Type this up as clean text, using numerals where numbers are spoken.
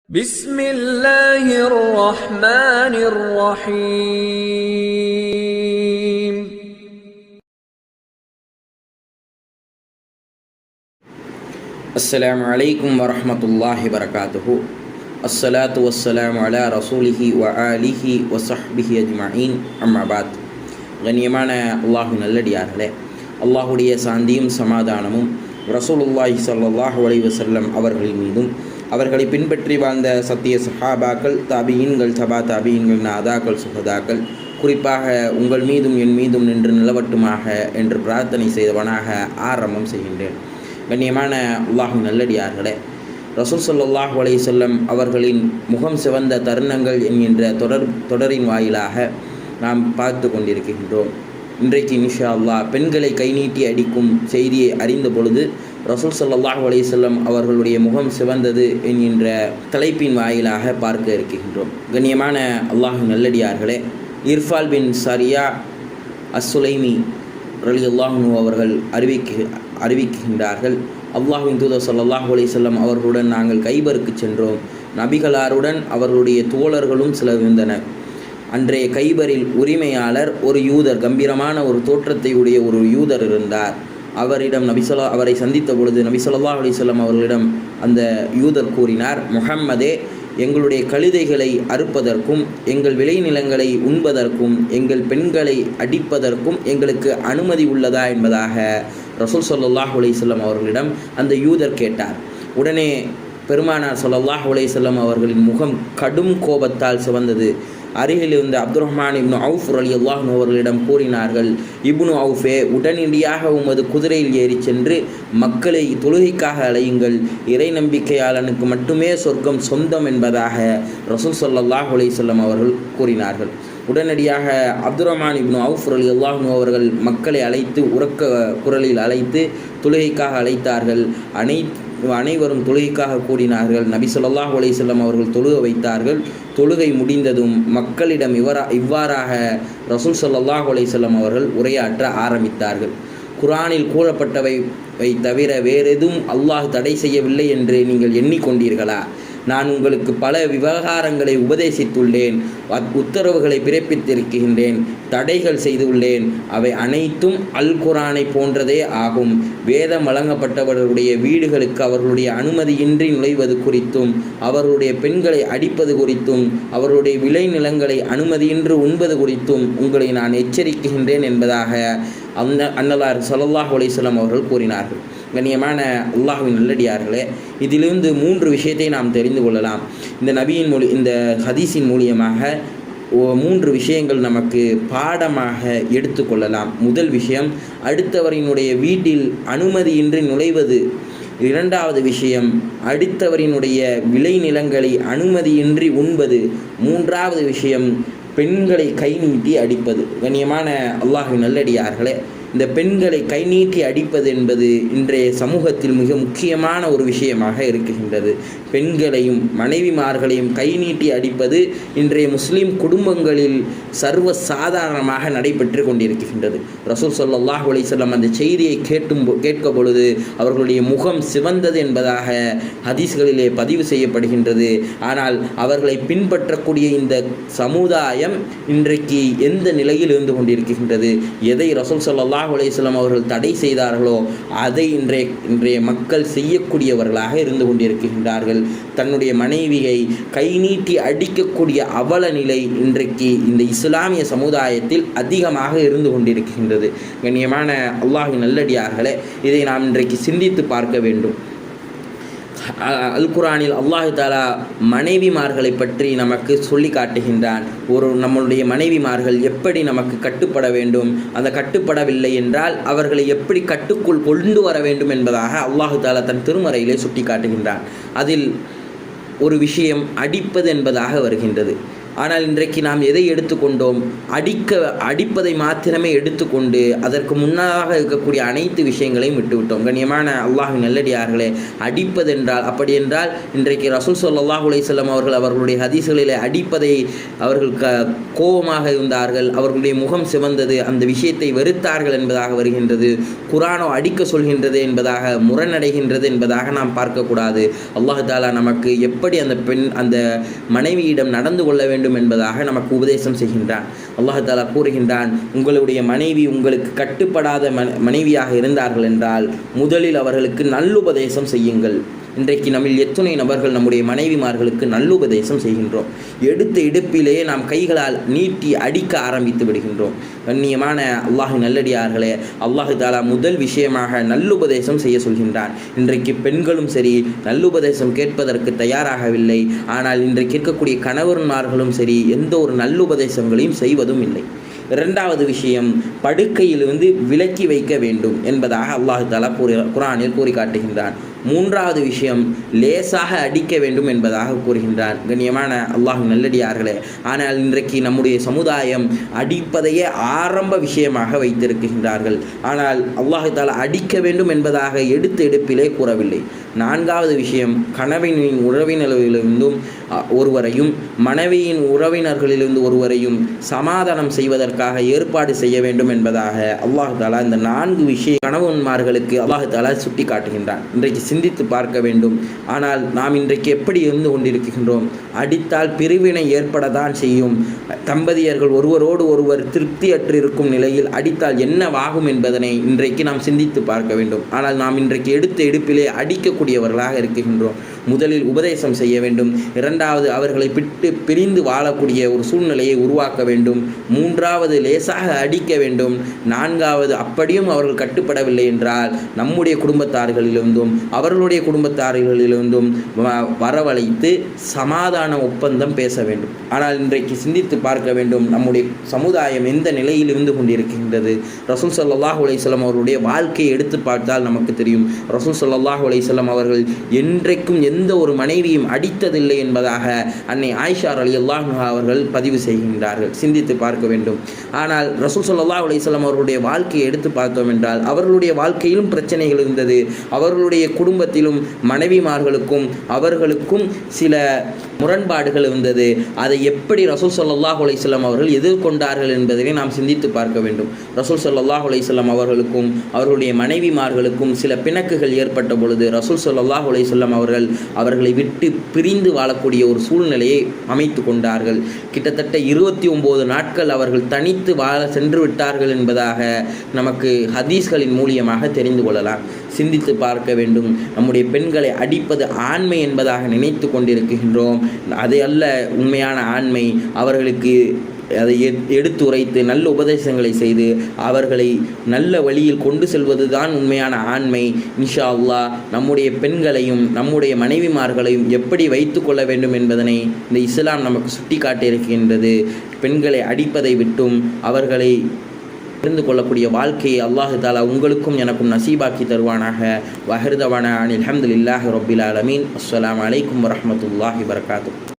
بسم الله الرحمن الرحيم. السلام عليكم ورحمة الله وبركاته. الصلاة والسلام على رسوله وآله وصحبه أجمعين. أما بعد. கண்ணியமான அல்லாஹ்வின் நல்லடியார்களே, அல்லாஹுடைய சாந்தியும் சமாதானமும் ரசூலுல்லாஹி ஸல்லல்லாஹு அலைஹி வஸல்லம் அவர்களின் மீதும் அவர்களை பின்பற்றி வாழ்ந்த சத்திய சஹாபாக்கள், தாபியீன்கள், தபா தாபியீன்கள், நாதாக்கள், சுஹதாக்கள், குறிப்பாக உங்கள் மீதும் என் மீதும் நின்று நிலவட்டுமாக என்று பிரார்த்தனை செய்தவனாக ஆரம்பம் செய்கின்றேன். கண்ணியமான அல்லாஹ்வின் நல்லடியார்களே, ரசூல் ஸல்லல்லாஹு அலைஹி வஸல்லம் அவர்களின் முகம் சிவந்த தருணங்கள் என்கின்ற தொடரின் வாயிலாக நாம் பார்த்து கொண்டிருக்கின்றோம். இன்றைக்கு இன்ஷா அல்லாஹ் பெண்களை கை நீட்டி அடிக்கும் செய்தியை அறிந்த பொழுது ரசூல் ஸல்லல்லாஹு அலைஹி வஸல்லம் அவர்களுடைய முகம் சிவந்தது என்கின்ற தலைப்பின் வாயிலாக பார்க்க இருக்கின்றோம். கண்ணியமான அல்லாஹ்வின் நல்லடியார்களே, இர்ஃபால் பின் சரியா அஸ்ஸுலைமி ரலியல்லாஹு அன்ஹு அவர்கள் அறிவிக்கின்றார்கள், அல்லாஹ்வின் தூதர் ஸல்லல்லாஹு அலைஹி வஸல்லம் அவர்களுடன் நாங்கள் கைபருக்கு சென்றோம். நபிகளாருடன் அவர்களுடைய தோழர்களும் சிலர் இருந்தனர். அன்றைய கைபரில் உரிமையாளர் ஒரு யூதர், கம்பீரமான ஒரு தோற்றத்தை உடைய ஒரு யூதர் இருந்தார். அவரிடம் அவரை சந்தித்த பொழுது நபி ஸல்லல்லாஹு அலைஹி வஸல்லம் அவர்களிடம் அந்த யூதர் கூறினார், முஹம்மதே, எங்களுடைய கழுதைகளை அறுப்பதற்கும் எங்கள் விளைநிலங்களை உண்பதற்கும் எங்கள் பெண்களை அடிப்பதற்கும் எங்களுக்கு அனுமதி உள்ளதா என்பதாக ரசூல் ஸல்லல்லாஹு அலைஹி வஸல்லம் அவர்களிடம் அந்த யூதர் கேட்டார். உடனே பெருமானார் ஸல்லல்லாஹு அலைஹி வஸல்லம் அவர்களின் முகம் கடும் கோபத்தால் சிவந்தது. அருகில் இருந்த அப்துர்ரஹ்மான் இப்னு அவுஃப் ரலியல்லாஹு அன்ஹு அவர்களிடம் கூறினார்கள், இப்னு அவுஃபே, உடனடியாக உமது குதிரையில் ஏறி சென்று மக்களை தொழுகைக்காக அழையுங்கள். இறை நம்பிக்கையாளனுக்கு மட்டுமே சொர்க்கம் சொந்தம் என்பதாக ரசூல் ஸல்லல்லாஹு அலைஹி வஸல்லம் அவர்கள் கூறினார்கள். உடனடியாக அப்துர்ரஹ்மான் இப்னு அவுஃப் ரலியல்லாஹு அன்ஹு அவர்கள் மக்களை அழைத்து உரக்க குரலில் அழைத்து தொழுகைக்காக அழைத்தார்கள். அனைவரும் தொழுகைக்காக கூடினார்கள். நபி ஸல்லல்லாஹு அலைஹி வஸல்லம் அவர்கள் தொழுக வைத்தார்கள். தொழுகை முடிந்ததும் மக்களிடம் இவ்வாறாக ரசூல் ஸல்லல்லாஹு அலைஹி வஸல்லம் அவர்கள் உரையாற்ற ஆரம்பித்தார்கள். குர்ஆனில் கூறப்பட்டவை தவிர வேறெதுவும் அல்லாஹ் தடை செய்யவில்லை என்று நீங்கள் எண்ணிக்கொண்டீர்களா? நான் உங்களுக்கு பல விவகாரங்களை உபதேசித்துள்ளேன், உத்தரவுகளை பிறப்பித்திருக்கின்றேன், தடைகள் செய்துள்ளேன். அவை அனைத்தும் அல் குர்ஆனை போன்றதே ஆகும். வேதம் வழங்கப்பட்டவர்களுடைய வீடுகளுக்கு அவர்களுடைய அனுமதியின்றி நுழைவது குறித்தும் அவர்களுடைய பெண்களை அடிப்பது குறித்தும் அவர்களுடைய விளைநிலங்களை அனுமதியின்றி உண்பது குறித்தும் உங்களை நான் எச்சரிக்கின்றேன் என்பதாக அன்னலார் ஸல்லல்லாஹு அலைஹி வஸல்லம் அவர்கள் கூறினார்கள். கண்ணியமான அல்லாஹ்வின் நல்லடியார்களே, இதிலிருந்து 3 விஷயத்தை நாம் தெரிந்து கொள்ளலாம். இந்த இந்த ஹதீஸின் மூலியமாக 3 விஷயங்கள் நமக்கு பாடமாக எடுத்துக்கொள்ளலாம். முதல் விஷயம், அடுத்தவரினுடைய வீட்டில் அனுமதியின்றி நுழைவது. 2வது விஷயம், அடுத்தவரினுடைய விளைநிலங்களை அனுமதியின்றி உண்பது. 3வது விஷயம், பெண்களை கை நீட்டி அடிப்பது. கண்ணியமான அல்லாஹ்வின் நல்லடியார்களே, இந்த பெண்களை கை நீட்டி அடிப்பது என்பது இன்றைய சமூகத்தில் மிக முக்கியமான ஒரு விஷயமாக இருக்கின்றது. பெண்களையும் மனைவிமார்களையும் கை நீட்டி அடிப்பது இன்றைய முஸ்லீம் குடும்பங்களில் சர்வ சாதாரணமாக நடைபெற்று கொண்டிருக்கின்றது. ரசூல் ஸல்லல்லாஹு அலைஹி வஸல்லம் அந்த செய்தியை கேட்க பொழுது அவர்களுடைய முகம் சிவந்தது என்பதாக ஹதீஸ்களிலே பதிவு செய்யப்படுகின்றது. ஆனால் அவர்களை பின்பற்றக்கூடிய இந்த சமுதாயம் இன்றைக்கு எந்த நிலையில் இருந்து கொண்டிருக்கின்றது? எதை ரசூல் ஸல்லல்லாஹு அலைஹி வஸல்லம் அவர்கள் தடை செய்தார்களோ அதை இன்றைய மக்கள் செய்யக்கூடியவர்களாக இருந்து கொண்டிருக்கின்றார்கள். தன்னுடைய மனைவியை கை நீட்டி அடிக்கக்கூடிய அவல நிலை இன்றைக்கு இந்த இஸ்லாமிய சமுதாயத்தில் அதிகமாக இருந்து கொண்டிருக்கின்றது. கண்ணியமான அல்லாஹ்வின் நல்லடியார்களே, இதை நாம் இன்றைக்கு சிந்தித்து பார்க்க வேண்டும். அல் குர்ஆனில் அல்லாஹ் தஆலா மனைவிமார்களை பற்றி நமக்கு சொல்லி காட்டுகின்றான். நம்மளுடைய மனைவிமார்கள் எப்படி நமக்கு கட்டுப்பட வேண்டும், அந்த கட்டுப்படவில்லை என்றால் அவர்களை எப்படி கட்டுக்குள் கொண்டு வர வேண்டும் என்பதாக அல்லாஹ் தஆலா தன் திருமறையிலே சுட்டி காட்டுகின்றான். அதில் ஒரு விஷயம் அடிப்பது என்பதாக வருகின்றது. ஆனால் இன்றைக்கு நாம் எதை எடுத்துக்கொண்டோம்? அடிப்பதை மாத்திரமே எடுத்துக்கொண்டு அதற்கு முன்னதாக இருக்கக்கூடிய அனைத்து விஷயங்களையும் விட்டுவிட்டோம். கண்ணியமான அல்லாஹ்வின் நல்லடியார்களே, அடிப்பதென்றால் அப்படி என்றால் இன்றைக்கு ரசூல் ஸல்லல்லாஹு அலைஹி வஸல்லம் அவர்களுடைய ஹதீஸ்களிலே அடிப்பதை அவர்கள் கோபமாக இருந்தார்கள், அவர்களுடைய முகம் சிவந்தது, அந்த விஷயத்தை வெறுத்தார்கள் என்பதாக வருகின்றது. குர்ஆனோ அடிக்க சொல்கின்றது என்பதாக முரணடைகின்றது என்பதாக நாம் பார்க்கக்கூடாது. அல்லாஹ் தஆலா நமக்கு எப்படி அந்த மனைவியிடம் நடந்து கொள்ள வேண்டும் என்பதாக நமக்கு உபதேசம் செய்கின்றான். அல்லாஹ் தஆலா கூறுகின்றான், உங்களுடைய மனைவி உங்களுக்கு கட்டுப்படாத மனைவியாக இருந்தார்கள் என்றால் முதலில் அவர்களுக்கு நல்லுபதேசம் செய்யுங்கள். இன்றைக்கு நம்மில் எத்தனை நபர்கள் நம்முடைய மனைவிமார்களுக்கு நல்லுபதேசம் செய்கின்றோம்? எடுத்த இடுப்பிலேயே நாம் கைகளால் நீட்டி அடிக்க ஆரம்பித்து விடுகின்றோம். கண்ணியமான அல்லாஹ்வின் நல்லடியார்களே, அல்லாஹ் தஆலா முதல் விஷயமாக நல்லுபதேசம் செய்ய சொல்கின்றான். இன்றைக்கு பெண்களும் சரி நல்லுபதேசம் கேட்பதற்கு தயாராகவில்லை. ஆனால் இன்றைக்கு இருக்கக்கூடிய கணவன்மார்களும் சரி எந்த ஒரு நல்லுபதேசங்களையும் செய்வதும் இல்லை. இரண்டாவது விஷயம், படுக்கையிலிருந்து விலக்கி வைக்க வேண்டும் என்பதாக அல்லாஹ் தஆலா குர்ஆனில் கூறி காட்டுகின்றான். மூன்றாவது விஷயம், லேசாக அடிக்க வேண்டும் என்பதாக கூறுகின்றார். கண்ணியமான அல்லாஹ்வின் நல்லடியார்களே, ஆனால் இன்றைக்கு நம்முடைய சமுதாயம் அடிப்பதையே ஆரம்ப விஷயமாக வைத்திருக்கின்றார்கள். ஆனால் அல்லாஹ் தஆலா அடிக்க வேண்டும் என்பதாக எடுப்பிலே கூறவில்லை. நான்காவது விஷயம், கணவனின் உறவினர்களிலிருந்தும் ஒருவரையும் மனைவியின் உறவினர்களிலிருந்து ஒருவரையும் சமாதானம் செய்வதற்காக ஏற்பாடு செய்ய வேண்டும் என்பதாக அல்லாஹ் தஆலா இந்த 4 விஷய கணவன்மார்களுக்கு அல்லாஹ் தஆலா சுட்டி காட்டுகின்றான். இன்றைக்கு சிந்தித்து பார்க்க வேண்டும். ஆனால் நாம் இன்றைக்கு எப்படி இருந்து கொண்டிருக்கின்றோம்? அடித்தால் பிரிவினை ஏற்படத்தான் செய்யும். தம்பதியர்கள் ஒருவரோடு ஒருவர் திருப்தியற்று இருக்கும் நிலையில் அடித்தால் என்னவாகும் என்பதனை இன்றைக்கு நாம் சிந்தித்து பார்க்க வேண்டும். ஆனால் நாம் இன்றைக்கு எடுத்த எடுப்பிலே அடிக்கக்கூடியவர்களாக இருக்கின்றோம். முதலில் உபதேசம் செய்ய வேண்டும். இரண்டாவது, அவர்களை விட்டு பிரிந்து வாழக்கூடிய ஒரு சூழ்நிலையை உருவாக்க வேண்டும். மூன்றாவது, லேசாக அடிக்க வேண்டும். நான்காவது, அப்படியும் அவர்கள் கட்டுப்படவில்லை என்றால் நம்முடைய குடும்பத்தார்களிலிருந்தும் அவர்களுடைய குடும்பத்தார்களிலிருந்தும் வரவழைத்து சமாதான ஒப்பந்தம் பேச வேண்டும். ஆனால் இன்றைக்கு சிந்தித்து பார்க்க வேண்டும், நம்முடைய சமுதாயம் எந்த நிலையில் இருந்து கொண்டிருக்கின்றது. ரசூல் ஸல்லல்லாஹு அலைஹி வஸல்லம் அவர்களுடைய வாழ்க்கையை எடுத்து பார்த்தால் நமக்கு தெரியும். ரசூல் ஸல்லல்லாஹு அலைஹி வஸல்லம் அவர்கள் என்றைக்கும் எந்த ஒரு மனைவியும் அடித்ததில்லை என்பதாக அன்னை ஆயிஷா ரலியல்லாஹு அன்ஹா அவர்கள் பதிவு செய்கின்றார்கள். சிந்தித்து பார்க்க வேண்டும். ஆனால் ரசூல் ஸல்லல்லாஹு அலைஹி வஸல்லம் அவர்களுடைய வாழ்க்கையை எடுத்து பார்த்தோம் என்றால் அவர்களுடைய வாழ்க்கையிலும் பிரச்சனைகள் இருந்தது. அவர்களுடைய குடும்பத்திலும் மனைவிமார்களுக்கும் அவர்களுக்கும் சில முரண்பாடுகள் இருந்தது. அதை எப்படி ரசூல் ஸல்லல்லாஹு அலைஹி வஸல்லம் அவர்கள் எதிர்கொண்டார்கள் என்பதை நாம் சிந்தித்து பார்க்க வேண்டும். ரசூல் ஸல்லல்லாஹு அலைஹி வஸல்லம் அவர்களுக்கும் அவர்களுடைய மனைவிமார்களுக்கும் சில பிணக்குகள் ஏற்பட்ட பொழுது ரசூல் ஸல்லல்லாஹு அலைஹி வஸல்லம் அவர்களை விட்டு பிரிந்து வாழக்கூடிய ஒரு சூழ்நிலையை அமைத்து கொண்டார்கள். கிட்டத்தட்ட 29 நாட்கள் அவர்கள் தனித்து வாழ சென்று விட்டார்கள் என்பதாக நமக்கு ஹதீஸ்களின் மூலியமாக தெரிந்து கொள்ளலாம். சிந்தித்து பார்க்க வேண்டும். நம்முடைய பெண்களை அடிப்பது ஆண்மை என்பதாக நினைத்து கொண்டிருக்கின்றோம். அது அல்ல உண்மையான ஆண்மை. அவர்களுக்கு அதை எடுத்துரைத்து நல்ல உபதேசங்களை செய்து அவர்களை நல்ல வழியில் கொண்டு செல்வது தான் உண்மையான ஆண்மை. இன்ஷா அல்லாஹ் நம்முடைய பெண்களையும் நம்முடைய மனைவிமார்களையும் எப்படி வைத்து கொள்ள வேண்டும் என்பதனை இந்த இஸ்லாம் நமக்கு சுட்டி காட்டியிருக்கின்றது. பெண்களை அடிப்பதை விட்டும் அவர்களை தெரிந்து கொள்ளக்கூடிய வாழ்க்கையை அல்லாஹ் தஆலா உங்களுக்கும் எனக்கும் நசீபாக்கி தருவானாக. வஹிர் தவானா அனில் ஹம்துலில்லாஹி ரப்பில் ஆலமீன். அஸ்ஸலாமு அலைக்கும் வரஹ்மத்துல்லாஹி வபரகாத்துஹு.